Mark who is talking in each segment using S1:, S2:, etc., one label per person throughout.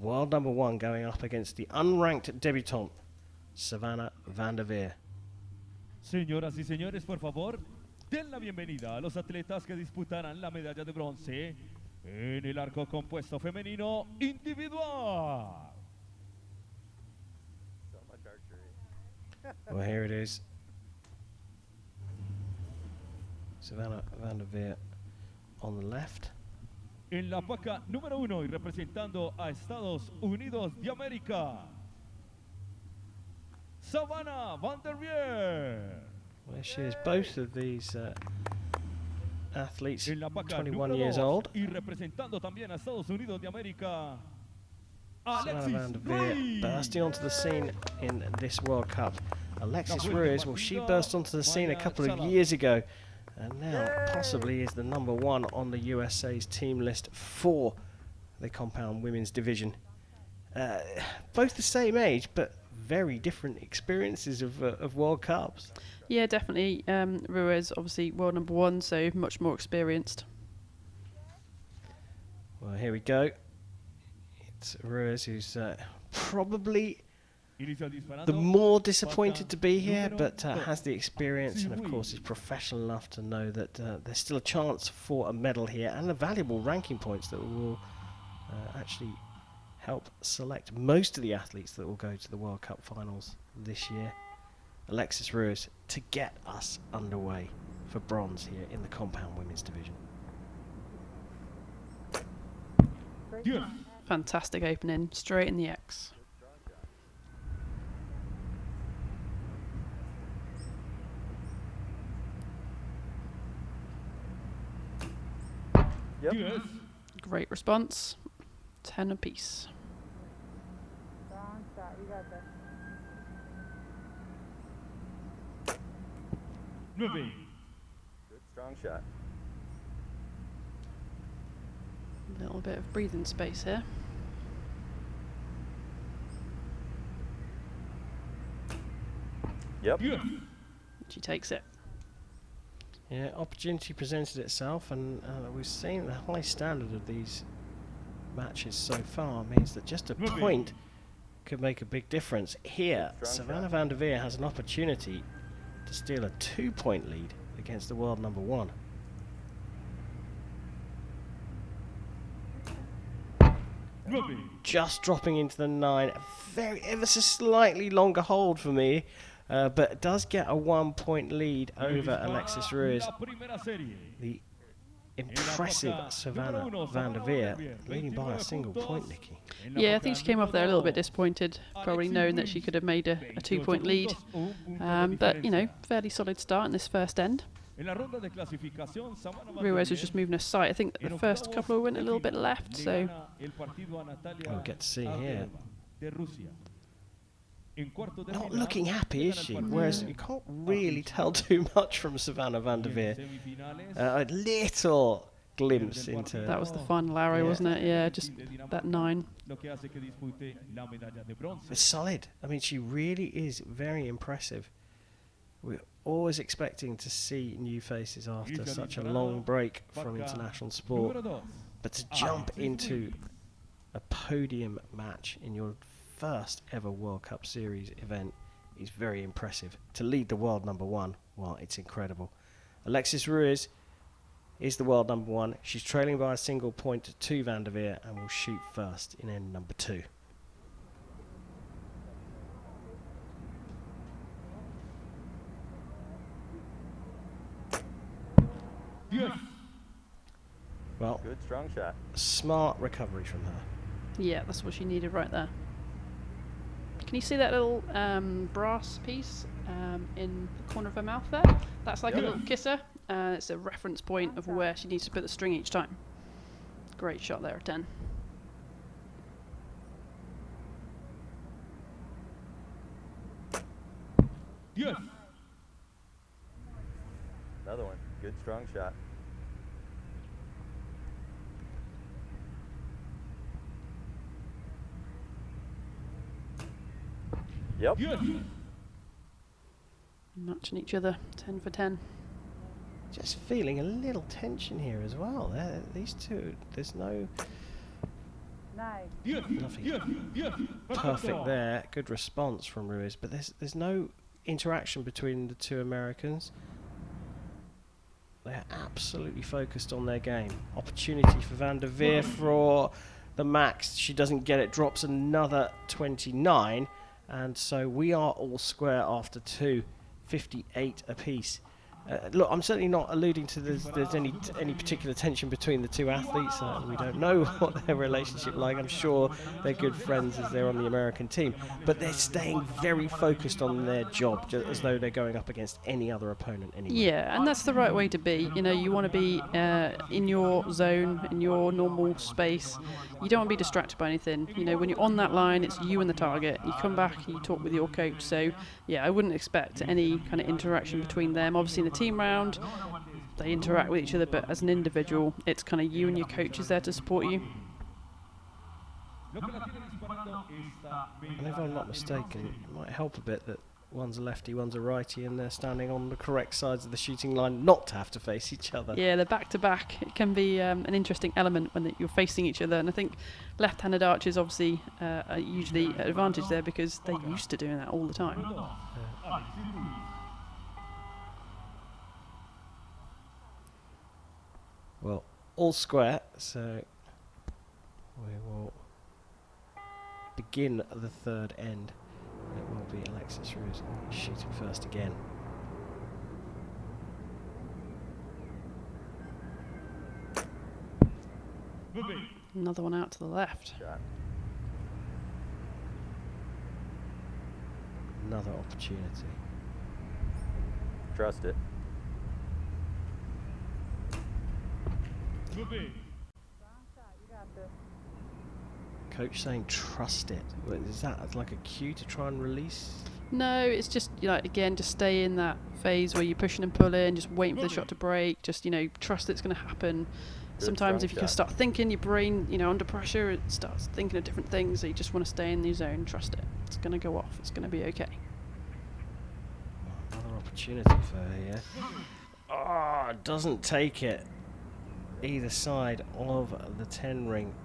S1: world number 1 going up against the unranked debutante, Savannah Vanderwier.
S2: Señoras y señores, por favor, den la bienvenida a los atletas que disputarán la medalla de bronce en el arco compuesto femenino individual.
S3: So much archery.
S1: Well, here it is. Savannah Vanderwier on the left.
S2: En la placa número 1 y representando a Estados Unidos de América, Savannah Vanderwier.
S1: Well, she is both of these athletes,
S2: En la placa
S1: 21
S2: número
S1: years
S2: 2
S1: old.
S2: y representando también a Estados Unidos de América,
S1: Savannah
S2: Alexis
S1: Vanderwier
S2: Ruiz.
S1: bursting onto the scene in this World Cup. Alexis Ruiz, well, she burst onto the scene a couple of years ago and now possibly is the number 1 on the USA's team list for the compound women's division. Both the same age, but very different experiences of World Cups.
S4: Yeah, definitely. Ruiz, obviously world number 1, so much more experienced.
S1: Well, here we go. It's Ruiz who's probably the more disappointed to be here, but has the experience and, of course, is professional enough to know that there's still a chance for a medal here and the valuable ranking points that will actually help select most of the athletes that will go to the World Cup finals this year. Alexis Ruiz to get us underway for bronze here in the compound women's division.
S4: Fantastic opening, straight in the X.
S3: Yep.
S4: Great response. 10 apiece.
S5: Strong shot, you got this.
S2: Moving.
S3: Good strong shot.
S4: A little bit of breathing space here.
S3: Yep.
S4: She takes it.
S1: Yeah, opportunity presented itself, and we've seen the high standard of these matches so far means that just a point could make a big difference. Here, Savannah Vanderwier has an opportunity to steal a 2-point lead against the world number 1. Just dropping into the 9, ever so slightly longer hold for me. But does get a 1-point lead over Alexis Ruiz. The impressive Savannah Vanderwier leading by a single point, Nikki.
S4: Yeah, I think she came off there a little bit disappointed, probably knowing that she could have made a 2-point lead. But, you know, fairly solid start in this first end. Ruiz was just moving her sight. I think the first couple went a little bit left, so...
S1: We'll get to see here. Not looking happy, is she? Whereas you can't really tell too much from Savannah Vanderwier. A little glimpse into...
S4: That was the final arrow, wasn't it? Yeah, just that 9.
S1: It's solid. I mean, she really is very impressive. We're always expecting to see new faces after such a long break from international sport. But to jump into a podium match in your first ever World Cup Series event is very impressive. To lead the world number 1, well, it's incredible. Alexis Ruiz is the world number 1. She's trailing by a single point to Vanderwier and will shoot first in end number 2. Well,
S3: Good strong shot.
S1: smart recovery from her.
S4: Yeah, that's what she needed right there. Can you see that little brass piece in the corner of her mouth there? That's like a little kisser. It's a reference point of where she needs to put the string each time. Great shot there, 10.
S3: Another one. Good strong shot. Yep.
S4: Matching each other, 10 for 10.
S1: Just feeling a little tension here as well. These two, there's no
S5: Nice.
S1: Lovely. Perfect there. Good response from Ruiz, but there's no interaction between the two Americans. They're absolutely focused on their game. Opportunity for Vanderwier for the max. She doesn't get it. Drops another 29, and so we are all square after 2, 58 apiece. Look, I'm certainly not alluding to there's any particular tension between the two athletes. We don't know what their relationship like. I'm sure they're good friends as they're on the American team, but they're staying very focused on their job, as though they're going up against any other opponent anyway.
S4: Yeah, and that's the right way to be. You know, you want to be in your zone, in your normal space. You don't want to be distracted by anything. You know, when you're on that line, it's you and the target. You come back, you talk with your coach. So, yeah, I wouldn't expect any kind of interaction between them. Obviously, in the team round, they interact with each other, but as an individual, it's kind of you and your coaches there to support you.
S1: And if I'm not mistaken, it might help a bit that one's a lefty, one's a righty, and they're standing on the correct sides of the shooting line not to have to face each other.
S4: Yeah, they're back to back. It can be an interesting element when you're facing each other, and I think left-handed archers obviously are usually at advantage there because they're used to doing that all the time.
S1: Well, all square, so we will begin the third end. It will be Alexis Ruiz shooting first again.
S4: Another one out to the left.
S3: Shot.
S1: Another opportunity.
S3: Trust it.
S1: Coach saying trust it. Is that like a cue to try and release?
S4: No, it's just, you know, again, just stay in that phase where you're pushing and pulling, just waiting for the shot to break, just, you know, trust it's going to happen. Sometimes if you can start thinking, your brain, you know, under pressure, it starts thinking of different things, so you just want to stay in the zone, trust it. It's going to go off, it's going to be okay.
S1: Another opportunity for her here. Oh, doesn't take it. Either side of the 10 ring.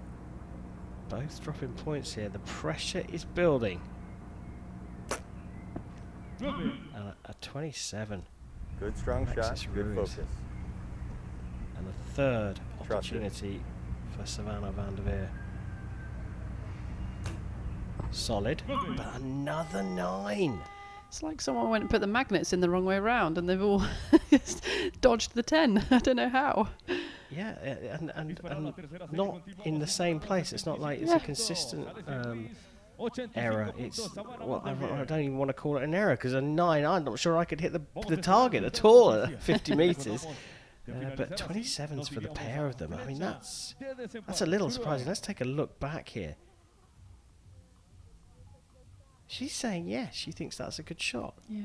S1: Both dropping points here. The pressure is building. And a 27.
S3: Good strong
S1: Alexis
S3: shot. Good
S1: Ruiz.
S3: focus.
S1: And the third opportunity for Savannah Vanderwier. Solid, but another 9.
S4: It's like someone went and put the magnets in the wrong way around and they've all dodged the 10. I don't know how.
S1: Yeah, and not in the same place. It's not like it's a consistent error. It's, well, I don't even want to call it an error because a 9, I'm not sure I could hit the target at all at 50 metres. But 27's for the pair of them. I mean, that's a little surprising. Let's take a look back here. She's saying yes, she thinks that's a good shot.
S4: Yeah.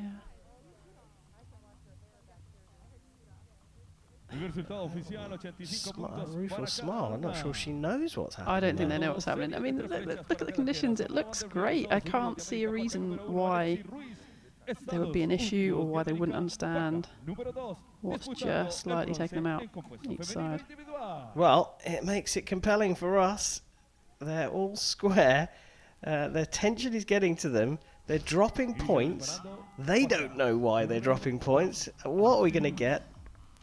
S1: Rueful smile. I'm not sure she knows what's happening.
S4: I don't think they know what's happening. I mean, look at the conditions. It looks great. I can't see a reason why there would be an issue or why they wouldn't understand what's just slightly taking them out each side.
S1: Well, it makes it compelling for us. They're all square. Their tension is getting to them. They're dropping points. They don't know why they're dropping points. What are we going to get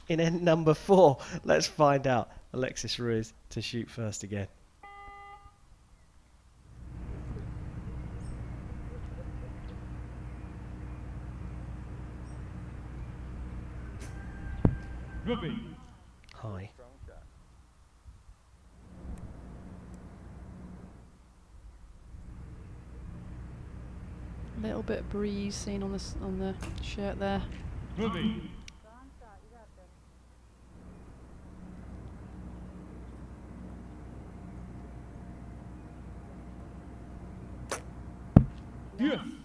S1: in end number 4? Let's find out. Alexis Ruiz to shoot first again. High.
S4: Little bit of breeze seen on the shirt there.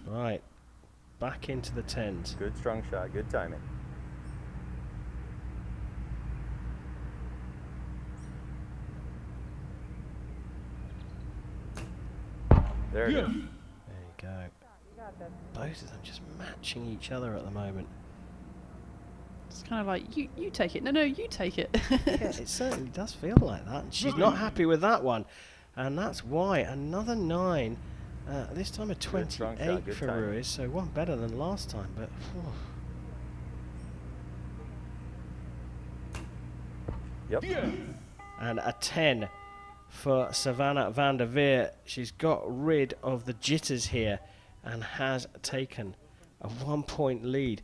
S1: Right, back into the 10s.
S3: Good strong shot. Good timing. There it is.
S1: There you go. Both of them just matching each other at the moment.
S4: It's kind of like, you take it. No, you take it.
S1: Yeah, it certainly does feel like that. And she's not happy with that one. And that's why another 9, this time a 28 for Ruiz, so one better than last time, but
S3: Yep.
S1: and a 10 for Savannah Vanderwier. She's got rid of the jitters here and has taken a 1-point lead.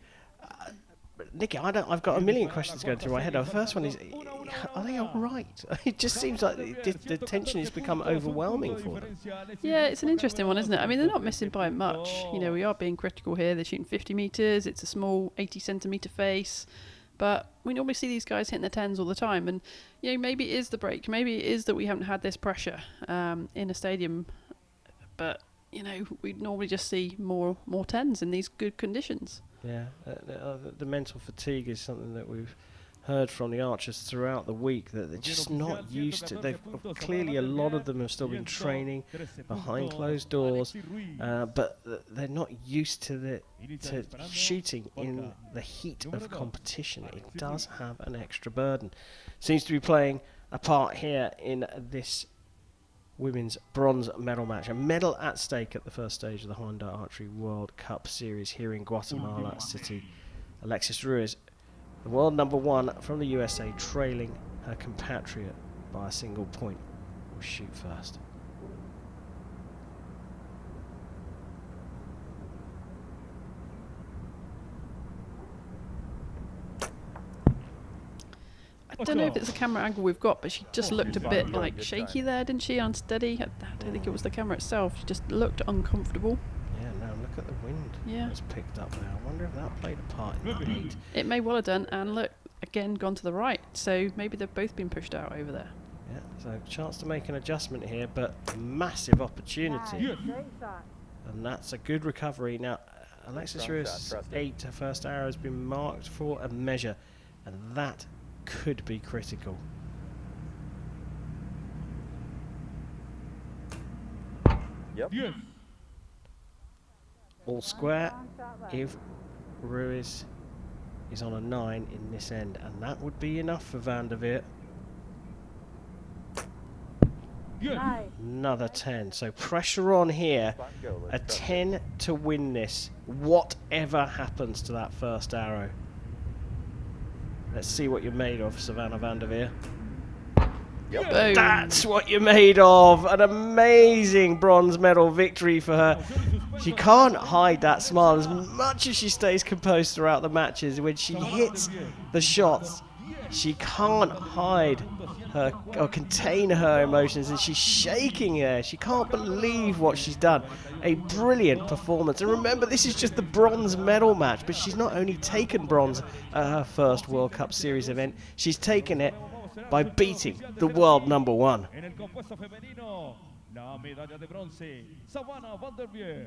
S1: Nikki, I've got a million questions going through my head. The first one is, are they all right? It just seems like the tension has become overwhelming for them.
S4: Yeah, it's an interesting one, isn't it? I mean, they're not missing by much. You know, we are being critical here. They're shooting 50 metres. It's a small 80-centimetre face. But we normally see these guys hitting the 10s all the time. And, you know, maybe it is the break. Maybe it is that we haven't had this pressure in a stadium. But, you know, we normally just see more 10s in these good conditions.
S1: Yeah, the mental fatigue is something that we've heard from the archers throughout the week, that they're just not used to. They've clearly, a lot of them have still been training behind closed doors, but they're not used to shooting in the heat of competition. It does have an extra burden. Seems to be playing a part here in this women's bronze medal match. A medal at stake at the first stage of the Hyundai Archery World Cup series here in Guatemala City. Alexis Ruiz, the world number 1 from the USA, trailing her compatriot by a single point, will shoot first.
S4: I don't know if it's a camera angle we've got, but she just looked a bit like shaky there, didn't she? Unsteady. I don't think it was the camera itself. She just looked uncomfortable.
S1: Yeah, now look at the wind that's picked up there. I wonder if that played a part in that heat.
S4: It may well have done, and look, again, gone to the right. So maybe they've both been pushed out over there.
S1: Yeah, so chance to make an adjustment here, but a massive opportunity.
S5: Great shot.
S1: And that's a good recovery. Now, Alexis Ruiz, 8, her first arrow has been marked for a measure, and that could be critical.
S3: Yep.
S1: All square if Ruiz is on a 9 in this end, and that would be enough for Vanderwier.
S5: Nice.
S1: Another 10, so pressure on here. A 10 to win this, whatever happens to that first arrow. Let's see what you're made of, Savannah Vanderwier.
S3: Yep.
S4: Boom.
S1: That's what you're made of. An amazing bronze medal victory for her. She can't hide that smile as much as she stays composed throughout the matches. When she hits the shots, she can't hide her or contain her emotions, and she's shaking there. She can't believe what she's done. A brilliant performance. And remember, this is just the bronze medal match, but she's not only taken bronze at her first World Cup Series event, she's taken it by beating the world number 1.
S2: En el compuesto femenino, la medalla de bronce, Savannah Vanderwier.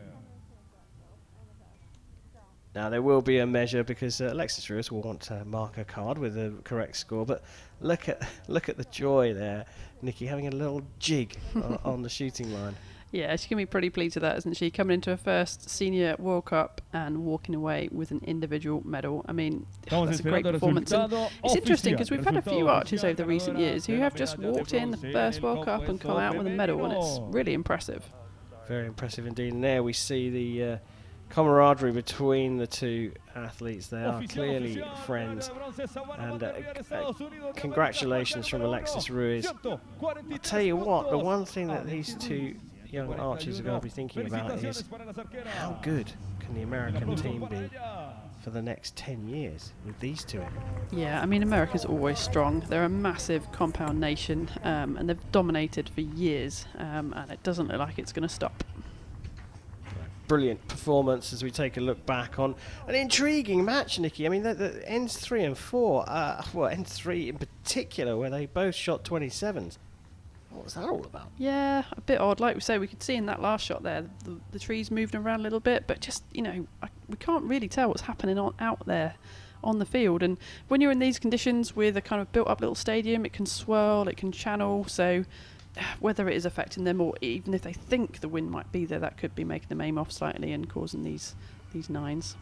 S1: Now there will be a measure because Alexis Ruiz will want to mark a card with the correct score, but look at the joy there, Nikki, having a little jig on the shooting line.
S4: Yeah, she's going to be pretty pleased with that, isn't she? Coming into her first senior World Cup and walking away with an individual medal. I mean, that's a great performance. And it's interesting because we've had a few archers over the recent years who have just walked in the first World Cup and come out with a medal, and it's really impressive.
S1: Very impressive indeed. And there we see the camaraderie between the two athletes. They are clearly friends, and congratulations from Alexis Ruiz. I'll tell you what, the one thing that these two young archers are going to be thinking about is how good can the American team be for the next 10 years with these two in.
S4: Yeah, I mean, America's always strong. They're a massive compound nation, and they've dominated for years, and it doesn't look like it's going to stop.
S1: Brilliant performance as we take a look back on an intriguing match, Nikki. I mean, the ends 3 and 4, well, ends 3 in particular, where they both shot 27s. What was that all about?
S4: Yeah, a bit odd. Like we say, we could see in that last shot there, the trees moved around a little bit, but just, you know, we can't really tell what's happening out there on the field. And when you're in these conditions with a kind of built-up little stadium, it can swirl, it can channel, so whether it is affecting them, or even if they think the wind might be there, that could be making them aim off slightly and causing these 9s.